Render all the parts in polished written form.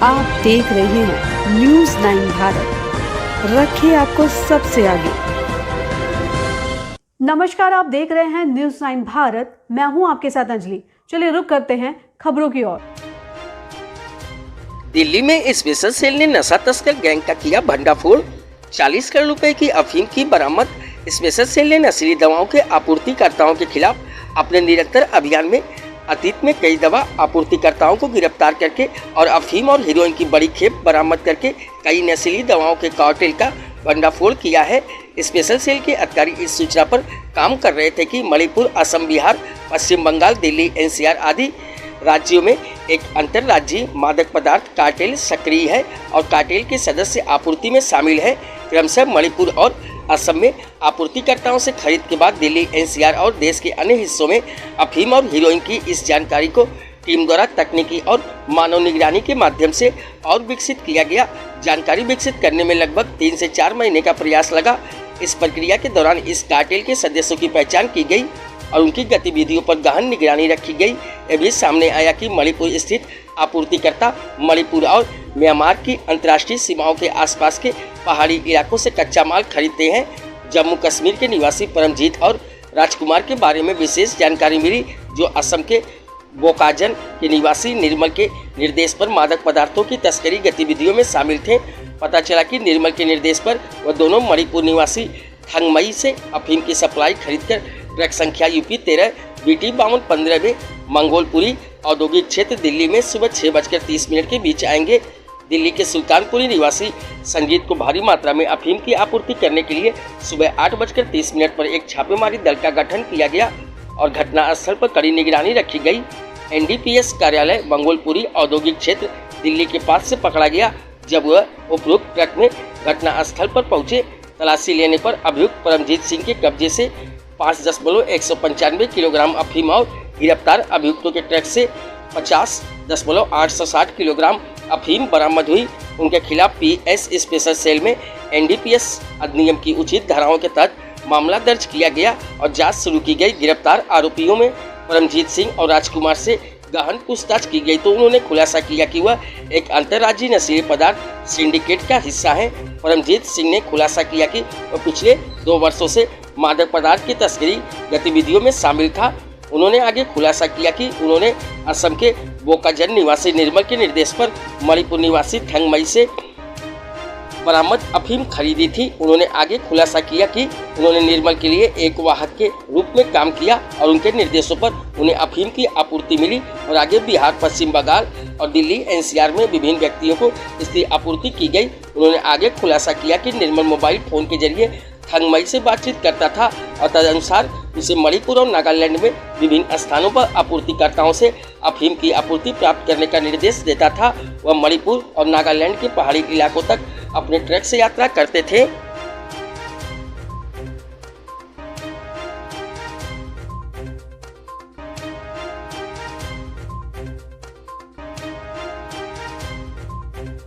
आप देख रहे हैं न्यूज़ 9 भारत, रखिए आपको सबसे आगे। नमस्कार, आप देख रहे हैं न्यूज़ 9 भारत, मैं हूं आपके साथ अंजलि। चलिए रुक करते हैं खबरों की ओर। दिल्ली में स्पेशल सेल ने नशा तस्कर गैंग का किया भंडाफोड़। 40 करोड़ रुपए की अफीम की बरामद। स्पेशल सेल ने नशीली दवाओं के आपूर्तिकर्ताओं के खिलाफ अपने निरंतर अभियान में अतीत में कई दवा आपूर्तिकर्ताओं को गिरफ्तार करके और अफीम और हीरोइन की बड़ी खेप बरामद करके कई नशीली दवाओं के कार्टेल का भंडाफोड़ किया है। स्पेशल सेल के अधिकारी इस सूचना पर काम कर रहे थे कि मणिपुर, असम, बिहार, पश्चिम बंगाल, दिल्ली, एनसीआर आदि राज्यों में एक अंतर्राज्यीय मादक पदार्थ कार्टेल सक्रिय है और कार्टेल के सदस्य आपूर्ति में शामिल है। क्रमशः मणिपुर और असम में आपूर्तिकर्ताओं से खरीद के बाद दिल्ली, एनसीआर और देश के अन्य हिस्सों में अफीम और हीरोइन की इस जानकारी को टीम द्वारा तकनीकी और मानव निगरानी के माध्यम से और विकसित किया गया। जानकारी विकसित करने में लगभग 3 से 4 महीने का प्रयास लगा। इस प्रक्रिया के दौरान इस कार्टेल के सदस्यों की पहचान की गई और उनकी गतिविधियों पर गहन निगरानी रखी गई। यह भी सामने आया कि मणिपुर स्थित आपूर्तिकर्ता मणिपुर और म्यांमार की अंतर्राष्ट्रीय सीमाओं के आसपास के पहाड़ी इलाकों से कच्चा माल खरीदते हैं। जम्मू कश्मीर के निवासी परमजीत और राजकुमार के बारे में विशेष जानकारी मिली, जो असम के बोकाजन के निवासी निर्मल के निर्देश पर मादक पदार्थों की तस्करी गतिविधियों में शामिल थे। पता चला कि निर्मल के निर्देश पर वह दोनों मणिपुर निवासी थंगमई से अफीम की सप्लाई खरीदकर ट्रक संख्या यूपी 13 BT 5215 में मंगोलपुरी औद्योगिक क्षेत्र दिल्ली में सुबह 6:30 के बीच आएंगे। दिल्ली के सुल्तानपुरी निवासी संगीत को भारी मात्रा में अफीम की आपूर्ति करने के लिए सुबह 8:30 पर एक छापेमारी दल का गठन किया गया और घटनास्थल पर कड़ी निगरानी रखी गई। NDPS कार्यालय मंगोलपुरी औद्योगिक क्षेत्र दिल्ली के पास से पकड़ा गया। जब वह उपरोक्त ट्रक में घटनास्थल पर पहुंचे, तलाशी लेने पर अभियुक्त परमजीत सिंह के कब्जे से 5.195 किलोग्राम अफीम और गिरफ्तार अभियुक्तों के ट्रक से 50.860 किलोग्राम अफीम बरामद हुई। उनके खिलाफ PS स्पेशल सेल में NDPS अधिनियम की उचित धाराओं के तहत मामला दर्ज किया गया और जांच शुरू की गई। गिरफ्तार आरोपियों में परमजीत सिंह और राजकुमार से गहन पूछताछ की गई तो उन्होंने खुलासा किया कि वह एक अंतर्राज्यीय नशीले पदार्थ सिंडिकेट का हिस्सा है। परमजीत सिंह ने खुलासा किया कि वह पिछले 2 वर्षों से मादक पदार्थ की तस्करी गतिविधियों में शामिल था। उन्होंने आगे खुलासा किया कि उन्होंने असम के बोकाजन निवासी निर्मल के निर्देश पर मणिपुर निवासी थंगमई से बरामद अफीम खरीदी थी। उन्होंने आगे खुलासा किया कि उन्होंने निर्मल के लिए एक वाहक के रूप में काम किया और उनके निर्देशों पर उन्हें अफीम की आपूर्ति मिली और आगे बिहार, पश्चिम बंगाल और दिल्ली, NCR में विभिन्न व्यक्तियों को इसकी आपूर्ति की गई। उन्होंने आगे खुलासा किया कि निर्मल मोबाइल फोन के जरिए थंगमई से बातचीत करता था और तदनुसार उसे मणिपुर और नागालैंड में विभिन्न स्थानों पर आपूर्तिकर्ताओं से अफीम की आपूर्ति प्राप्त करने का निर्देश देता था। वह मणिपुर और नागालैंड के पहाड़ी इलाकों तक अपने ट्रक से यात्रा करते थे।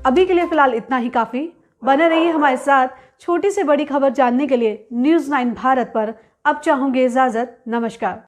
अभी के लिए फिलहाल इतना ही काफी। बने रहिए हमारे साथ। छोटी से बड़ी खबर जानने के लिए न्यूज़ 9 भारत पर अब चाहूंगी इजाजत। नमस्कार।